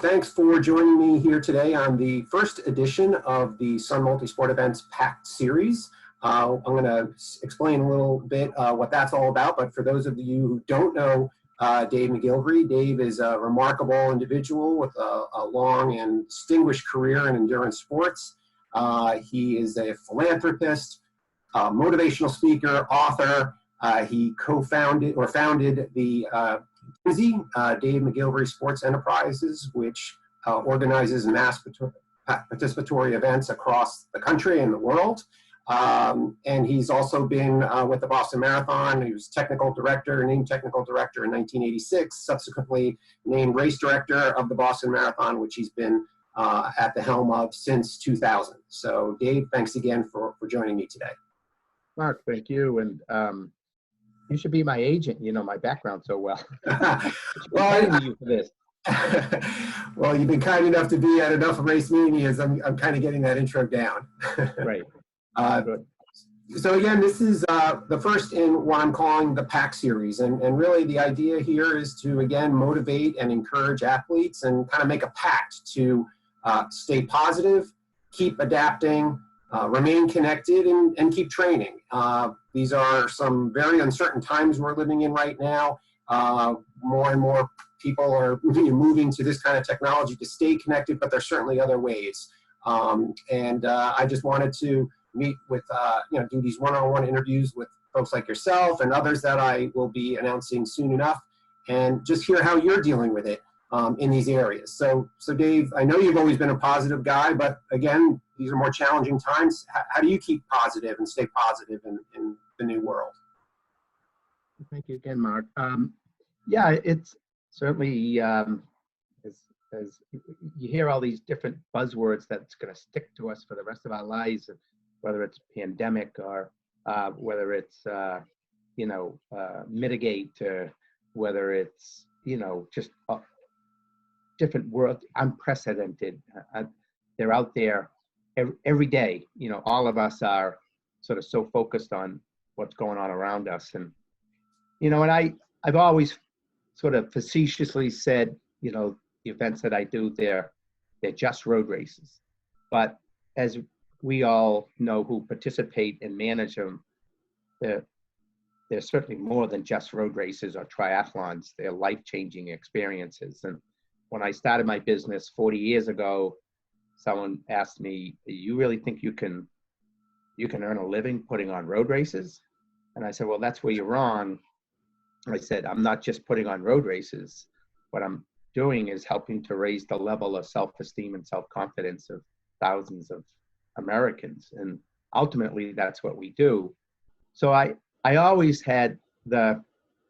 thanks for joining me here today on the first edition of the Sun Multisport Events PACT series. I'm going to explain a little bit what that's all about, but for those of you who don't know Dave McGillivray, Dave is a remarkable individual with a long and distinguished career in endurance sports. He is a philanthropist, motivational speaker, author. He co-founded or founded the DMSE, Dave McGillivray Sports Enterprises, which organizes mass participatory events across the country and the world. And he's also been with the Boston Marathon. He was technical director, named technical director in 1986, subsequently named race director of the Boston Marathon, which he's been at the helm of since 2000. So Dave, thanks again for joining me today. Mark, thank you. And you should be my agent. You know my background so well. Well, you for this. Well, you've been kind enough to be at enough race meetings. I'm kind of getting that intro down. Right. So again, this is the first in what I'm calling the PACT series. And really the idea here is to, again, motivate and encourage athletes and kind of make a pact to stay positive, keep adapting, remain connected, and keep training. These are some very uncertain times we're living in right now. More and more people are moving to this kind of technology to stay connected, but there's certainly other ways. I just wanted to meet with, do these one-on-one interviews with folks like yourself and others that I will be announcing soon enough, and just hear how you're dealing with it in these areas. So Dave, I know you've always been a positive guy, but again, these are more challenging times. How do you keep positive and stay positive in the new world? Thank you again, Mark. Yeah, it's certainly, as you hear all these different buzzwords that's going to stick to us for the rest of our lives, whether it's pandemic or whether it's, mitigate, whether it's, just different world, unprecedented. They're out there every day. All of us are sort of so focused on what's going on around us. And, and I've always sort of facetiously said, the events that I do, they're just road races. But as we all know who participate and manage them, they're certainly more than just road races or triathlons. They're life-changing experiences. And when I started my business 40 years ago, someone asked me, "You really think you can earn a living putting on road races?" And I said, "Well, that's where you're wrong." I said, "I'm not just putting on road races. What I'm doing is helping to raise the level of self-esteem and self-confidence of thousands of Americans. And ultimately, that's what we do." So I always had the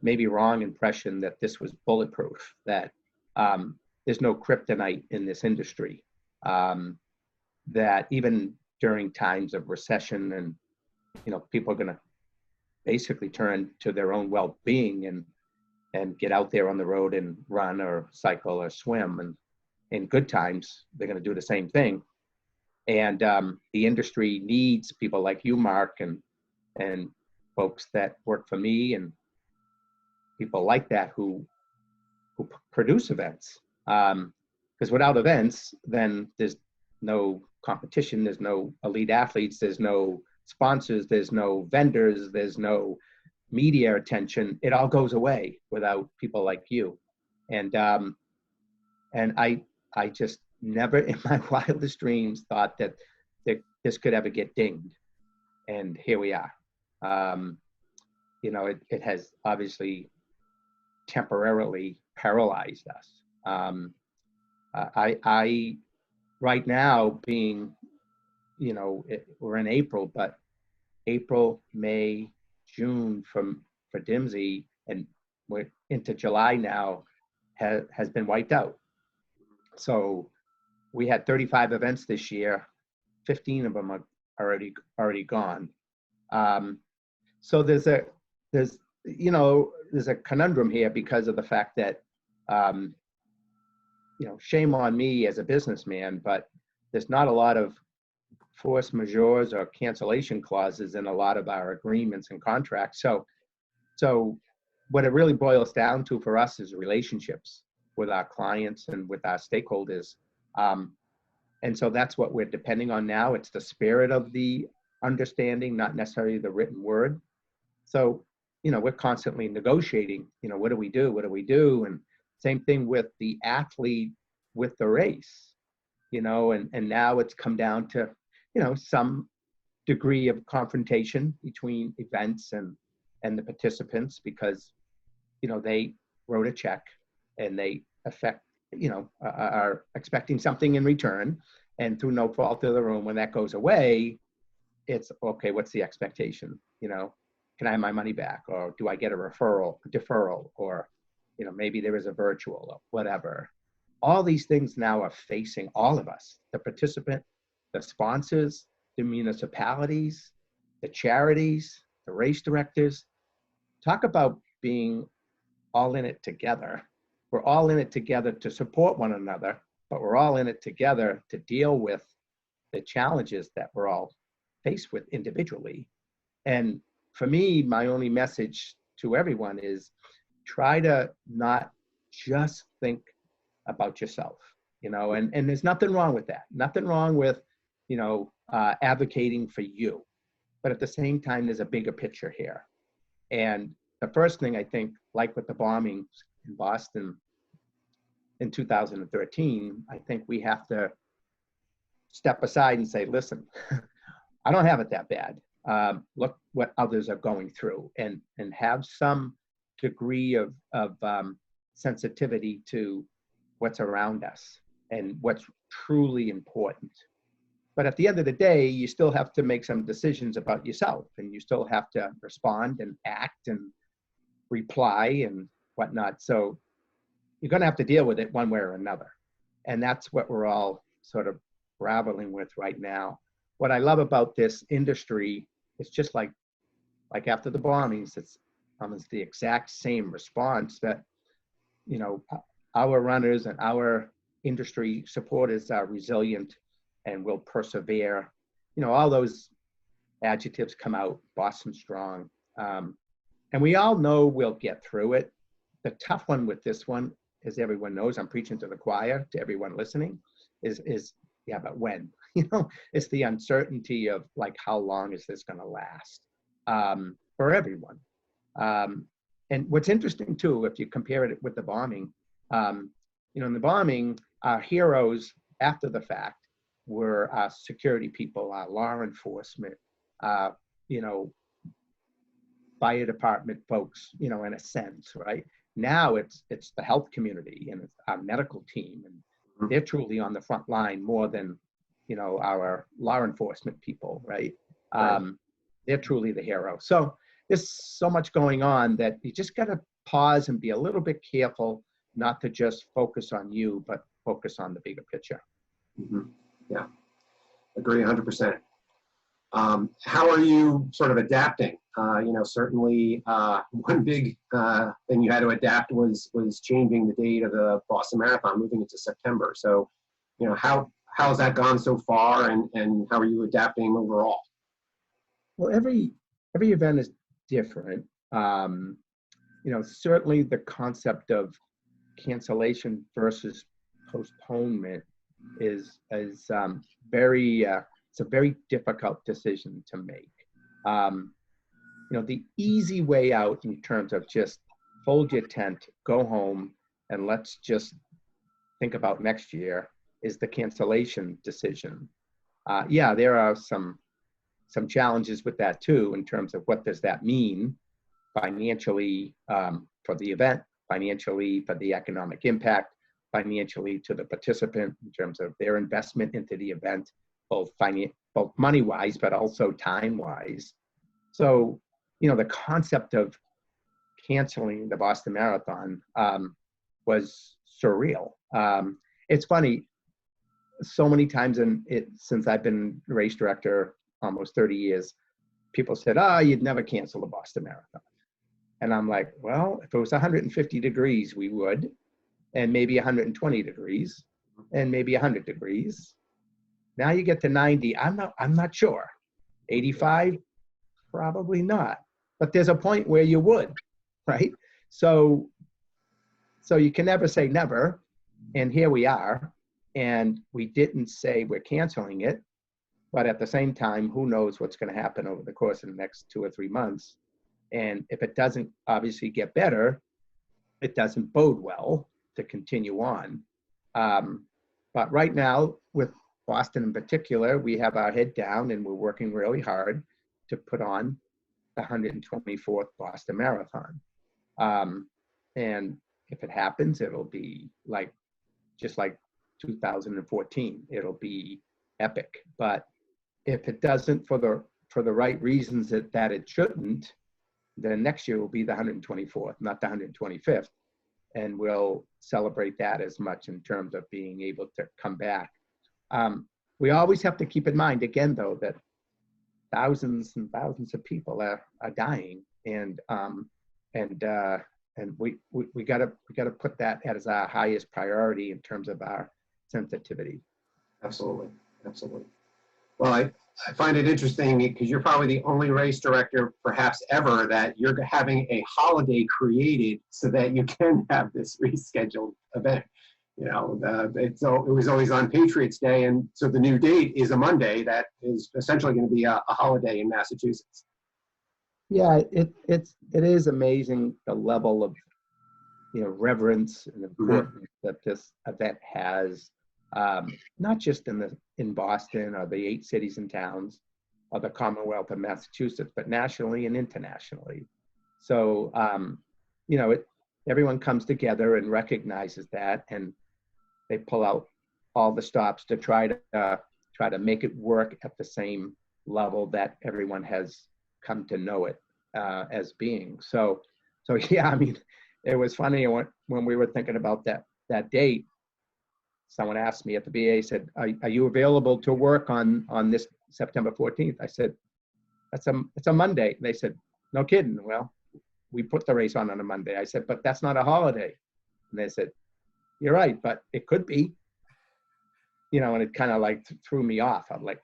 maybe wrong impression that this was bulletproof, that there's no kryptonite in this industry, that even during times of recession and, people are going to basically turn to their own well-being and get out there on the road and run or cycle or swim. And in good times, they're going to do the same thing. And the industry needs people like you, Mark, and folks that work for me and people like that who produce events. Because without events, then there's no competition, there's no elite athletes, there's no sponsors, there's no vendors, there's no media attention. It all goes away without people like you. And I just never in my wildest dreams thought that this could ever get dinged. And here we are. It has obviously temporarily paralyzed us. I right now being, we're in April, but April, May, June for DMSE, and we're into July now, has been wiped out. So we had 35 events this year, 15 of them are already gone. So there's a conundrum here because of the fact that, shame on me as a businessman, but there's not a lot of force majeures or cancellation clauses in a lot of our agreements and contracts. So what it really boils down to for us is relationships. with our clients and with our stakeholders. And so that's what we're depending on now. It's the spirit of the understanding, not necessarily the written word. So, we're constantly negotiating, what do we do? What do we do? And same thing with the athlete with the race, and now it's come down to, some degree of confrontation between events and the participants because, they wrote a check and they are expecting something in return, and through no fault of their own, when that goes away, it's okay, what's the expectation? Can I have my money back, or do I get a deferral, or maybe there is a virtual or whatever. All these things now are facing all of us, the participant, the sponsors, the municipalities, the charities, the race directors. Talk about being all in it together. We're all in it together to support one another, but we're all in it together to deal with the challenges that we're all faced with individually. And for me, my only message to everyone is try to not just think about yourself, and there's nothing wrong with that. Nothing wrong with, advocating for you. But at the same time, there's a bigger picture here. And the first thing I think, like with the bombings in Boston in 2013, I think we have to step aside and say, listen, I don't have it that bad. Look what others are going through, and have some degree of sensitivity to what's around us and what's truly important. But at the end of the day, you still have to make some decisions about yourself, and you still have to respond and act and reply and whatnot. So you're going to have to deal with it one way or another. And that's what we're all sort of grappling with right now. What I love about this industry, it's just like after the bombings, it's almost the exact same response that, our runners and our industry supporters are resilient and will persevere. All those adjectives come out, Boston strong. And we all know we'll get through it. The tough one with this one, as everyone knows, I'm preaching to the choir, to everyone listening, is yeah, but when? It's the uncertainty of how long is this going to last for everyone. And what's interesting too, if you compare it with the bombing, in the bombing, our heroes after the fact were our security people, our law enforcement, fire department folks, in a sense, right? Now it's the health community and it's our medical team, and they're truly on the front line more than, our law enforcement people, right? They're truly the hero. So there's so much going on that you just got to pause and be a little bit careful not to just focus on you, but focus on the bigger picture. Mm-hmm. Yeah, agree 100%. How are you sort of adapting? Certainly one big thing you had to adapt was changing the date of the Boston Marathon, moving it to September. So, how has that gone so far, and how are you adapting overall? Well, every event is different. Certainly the concept of cancellation versus postponement is very it's a very difficult decision to make. The easy way out in terms of just fold your tent, go home, and let's just think about next year is the cancellation decision. Yeah, there are some challenges with that too, in terms of what does that mean financially for the event, financially for the economic impact, financially to the participant in terms of their investment into the event, both money-wise, but also time-wise. So, the concept of canceling the Boston Marathon was surreal. It's funny, so many times since I've been race director almost 30 years, people said, you'd never cancel the Boston Marathon. And I'm like, well, if it was 150 degrees, we would, and maybe 120 degrees, and maybe 100 degrees. Now you get to 90, I'm not sure. 85, probably not. But there's a point where you would, right? So So you can never say never. And here we are. And we didn't say we're canceling it. But at the same time, who knows what's going to happen over the course of the next 2 or 3 months. And if it doesn't obviously get better, it doesn't bode well to continue on. But right now, with Boston in particular, we have our head down and we're working really hard to put on the 124th Boston Marathon. And if it happens, it'll be like, just like 2014, it'll be epic. But if it doesn't for the right reasons that it shouldn't, then next year will be the 124th, not the 125th. And we'll celebrate that as much in terms of being able to come back. We always have to keep in mind, again, though, that thousands and thousands of people are dying, and we gotta put that as our highest priority in terms of our sensitivity. Absolutely, absolutely. Well, I find it interesting because you're probably the only race director, perhaps ever, that you're having a holiday created so that you can have this rescheduled event. You know, it was always on Patriots Day, and so the new date is a Monday that is essentially going to be a holiday in Massachusetts. Yeah, it is amazing the level of, you know, reverence and importance that this event has, not just in Boston or the 8 cities and towns of the Commonwealth of Massachusetts, but nationally and internationally. So, you know, everyone comes together and recognizes that, and they pull out all the stops to try to make it work at the same level that everyone has come to know it as being. So yeah, I mean, it was funny when we were thinking about that date. Someone asked me at the BA, said, are you available to work on this September 14th? I said, it's a Monday. They said, no kidding. Well, we put the race on a Monday. I said, but that's not a holiday. And they said, you're right, but it could be. You know, and it kind of like threw me off. I'm like,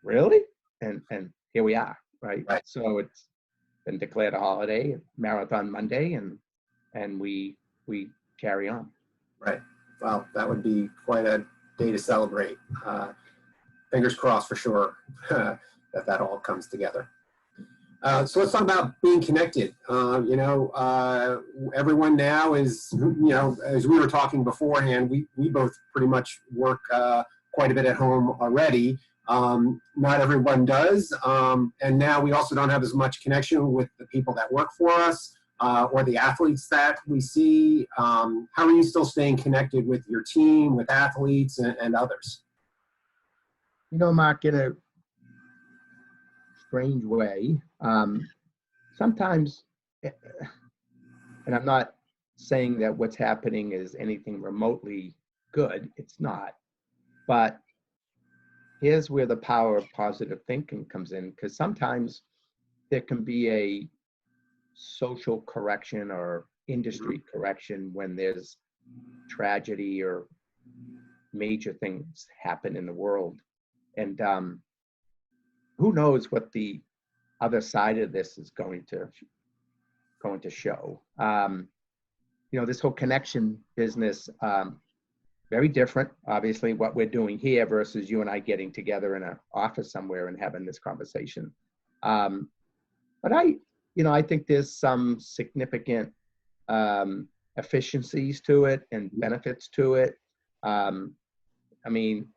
really? And here we are, right? So it's been declared a holiday, Marathon Monday, and we carry on. Right. Well, that would be quite a day to celebrate. Fingers crossed for sure that all comes together. So let's talk about being connected. You know, everyone now is, you know, as we were talking beforehand, we both pretty much work quite a bit at home already. Not everyone does. And now we also don't have as much connection with the people that work for us or the athletes that we see. How are you still staying connected with your team, with athletes and others? You know, Mark, in a strange way, sometimes, and I'm not saying that what's happening is anything remotely good, it's not, but here's where the power of positive thinking comes in, because sometimes there can be a social correction or industry correction when there's tragedy or major things happen in the world. And who knows what the other side of this is going to show. You know, this whole connection business, very different, obviously, what we're doing here versus you and I getting together in an office somewhere and having this conversation. But I think there's some significant efficiencies to it and benefits to it. I mean,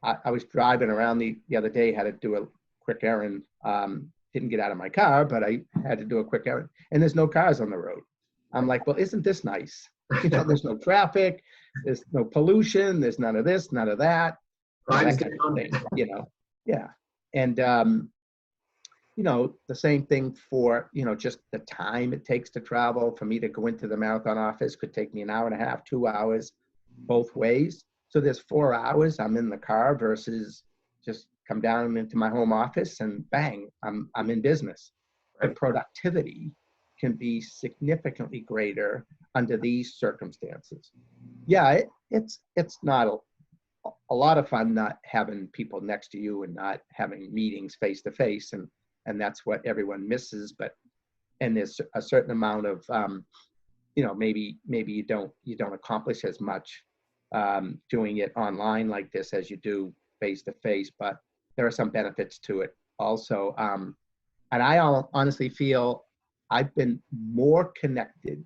I was driving around the other day, had to do a quick errand. Didn't get out of my car, but I had to do a quick errand, and there's no cars on the road. I'm like, well, isn't this nice? You know, there's no traffic, there's no pollution, there's none of this, none of that. That kind of thing, you know. Yeah. And you know, the same thing for, you know, just the time it takes to travel. For me to go into the marathon office could take me an hour and a half, 2 hours both ways. So there's 4 hours I'm in the car versus just come down into my home office and bang, I'm in business. The productivity can be significantly greater under these circumstances. Yeah, it's not a lot of fun not having people next to you and not having meetings face to face, and that's what everyone misses. And there's a certain amount of maybe you don't accomplish as much doing it online like this as you do face to face, but there are some benefits to it also. And I honestly feel I've been more connected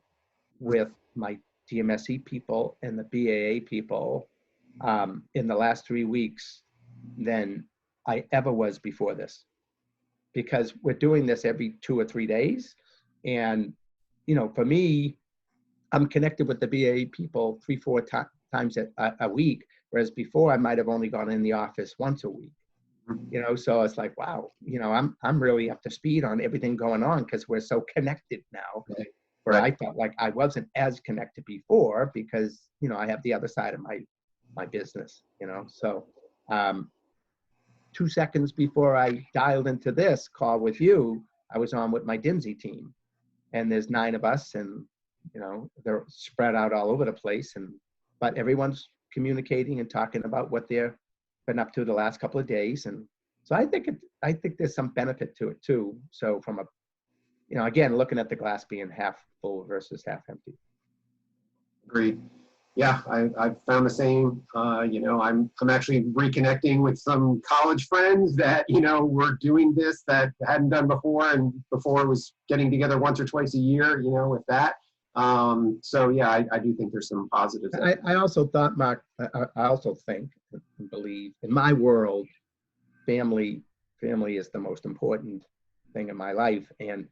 with my DMSE people and the BAA people in the last 3 weeks than I ever was before this, because we're doing this every 2 or 3 days. And, for me, I'm connected with the BAA people 3-4 times a week, whereas before I might have only gone in the office once a week. So it's like, wow, I'm really up to speed on everything going on because we're so connected now. Right. Where I felt like I wasn't as connected before because, I have the other side of my business, So 2 seconds before I dialed into this call with you, I was on with my DMSE team, and there's 9 of us, and they're spread out all over the place, but everyone's communicating and talking about what they've been up to the last couple of days. And so I think there's some benefit to it too. So from again, looking at the glass being half full versus half empty. Agreed. Yeah, I've found the same. I'm actually reconnecting with some college friends that, were doing this that hadn't done before, and before was getting together once or twice a year, with that. So yeah, I do think there's some positives. I also thought, Mark, I also think and believe in my world, family is the most important thing in my life. And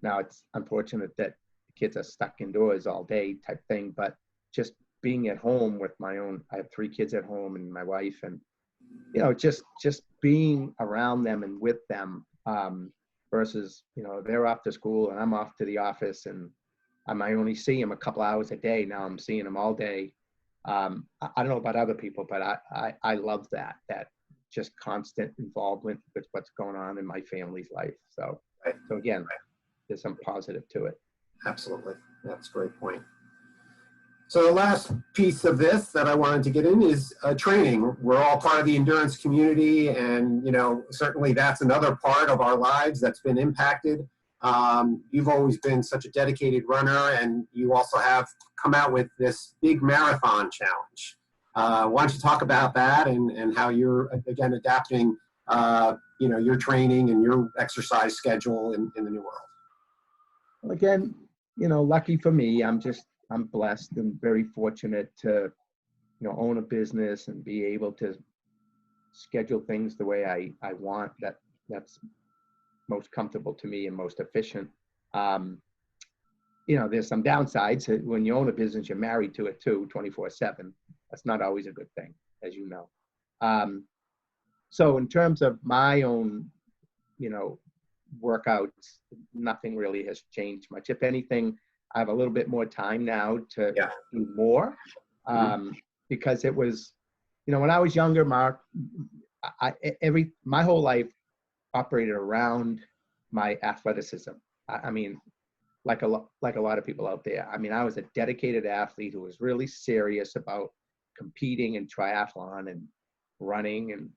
now it's unfortunate that kids are stuck indoors all day type thing, but just being at home with I have 3 kids at home and my wife, and, just being around them and with them versus, they're off to school and I'm off to the office, and I might only see them a couple hours a day. Now I'm seeing them all day. I don't know about other people, but I love that just constant involvement with what's going on in my family's life. So, right. So again, there's some positive to it. Absolutely. That's a great point. So the last piece of this that I wanted to get in is training. We're all part of the endurance community, and certainly that's another part of our lives that's been impacted. You've always been such a dedicated runner, and you also have come out with this big marathon challenge. Why don't you talk about that and how you're, again, adapting your training and your exercise schedule in the new world? Well, again, lucky for me, I'm blessed and very fortunate to, own a business and be able to schedule things the way I want. That's most comfortable to me and most efficient. There's some downsides. When you own a business, you're married to it too, 24/7. That's not always a good thing, as you know. So in terms of my own, workouts, nothing really has changed much. If anything, I have a little bit more time now to do more, because it was, when I was younger, Mark, my whole life operated around my athleticism. I mean, like a lot of people out there. I mean, I was a dedicated athlete who was really serious about competing in triathlon and running, and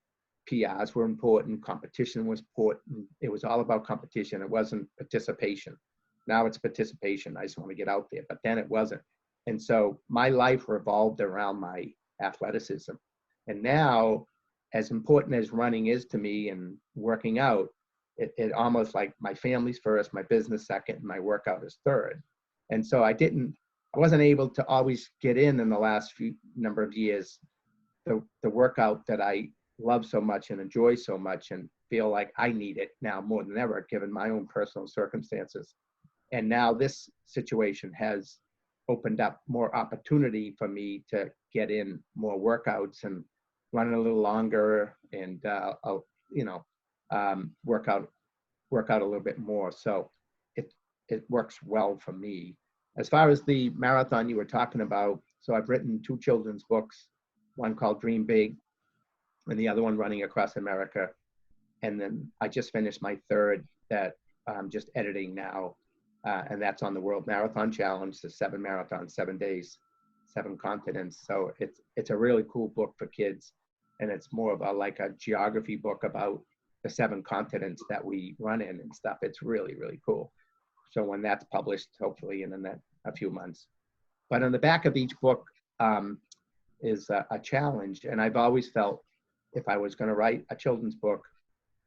PRs were important. Competition was important. It was all about competition. It wasn't participation. Now it's participation. I just want to get out there, but then it wasn't. And so my life revolved around my athleticism. And now, as important as running is to me and working out, it almost like my family's first, my business second, and my workout is third. And so I wasn't able to always get in the last few number of years, the workout that I love so much and enjoy so much and feel like I need it now more than ever, given my own personal circumstances. And now this situation has opened up more opportunity for me to get in more workouts and run a little longer and, work out a little bit more. So it works well for me. As far as the marathon you were talking about, so I've written 2 children's books, one called Dream Big and the other one Running Across America. And then I just finished my 3rd that I'm just editing now. And that's on the World Marathon Challenge, the 7 marathons, 7 days, 7 continents. So it's a really cool book for kids. And it's more of like a geography book about the 7 continents that we run in and stuff. It's really, really cool. So when that's published, hopefully in a few months. But on the back of each book is a challenge. And I've always felt if I was going to write a children's book,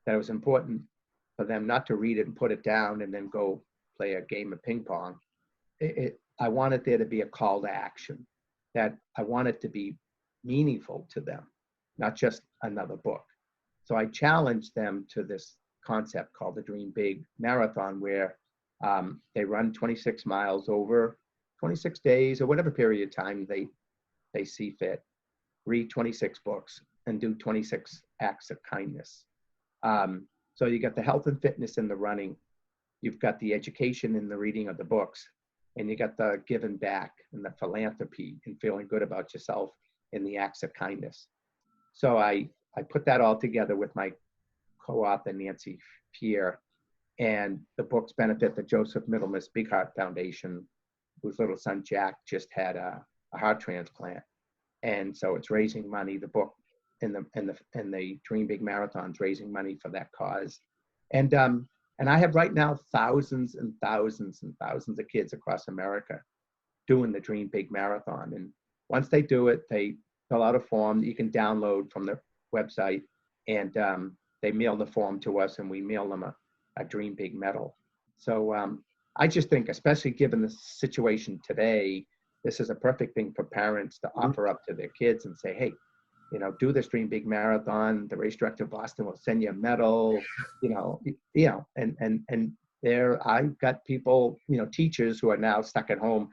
that it was important for them not to read it and put it down and then go play a game of ping pong. I wanted there to be a call to action, that I want it to be meaningful to them, not just another book. So I challenged them to this concept called the Dream Big Marathon, where they run 26 miles over 26 days or whatever period of time they see fit, read 26 books, and do 26 acts of kindness. So you got the health and fitness in the running, you've got the education in the reading of the books, and you got the giving back and the philanthropy and feeling good about yourself in the acts of kindness. So I put that all together with my co-author, Nancy Pierre, and the books benefit the Joseph Middlemas Big Heart Foundation, whose little son, Jack, just had a heart transplant. And so it's raising money. The book and the Dream Big Marathon's raising money for that cause. And I have right now thousands and thousands and thousands of kids across America doing the Dream Big Marathon. And once they do it, they fill out a form that you can download from the website, and they mail the form to us, and we mail them a Dream Big medal. So I just think, especially given the situation today, this is a perfect thing for parents to offer up to their kids and say, hey, do this Dream Big Marathon. The race director of Boston will send you a medal, and there I've got people, teachers who are now stuck at home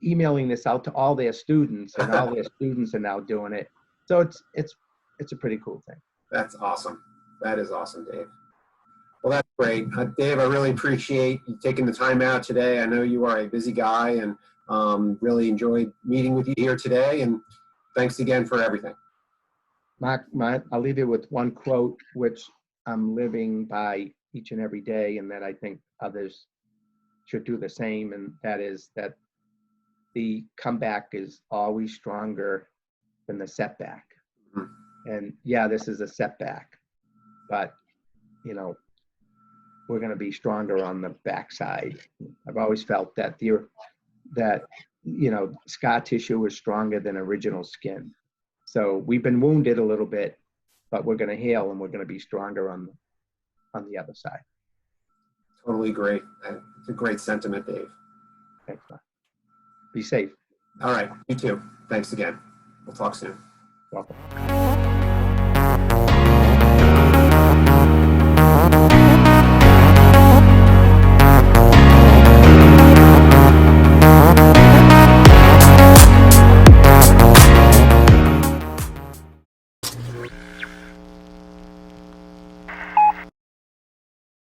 emailing this out to all their students, and all their students are now doing it. So it's a pretty cool thing. That's awesome. That is awesome, Dave. Well, that's great. Dave, I really appreciate you taking the time out today. I know you are a busy guy, and really enjoyed meeting with you here today. And thanks again for everything. Mark, I'll leave you with one quote, which I'm living by each and every day, and that I think others should do the same. And that is that the comeback is always stronger than the setback. Mm-hmm. And yeah, this is a setback, but we're going to be stronger on the backside. I've always felt that scar tissue is stronger than original skin. So we've been wounded a little bit, but we're going to heal, and we're going to be stronger on the other side. Totally agree. It's a great sentiment, Dave. Thanks, man. Be safe. All right. You too. Thanks again. We'll talk soon. Welcome.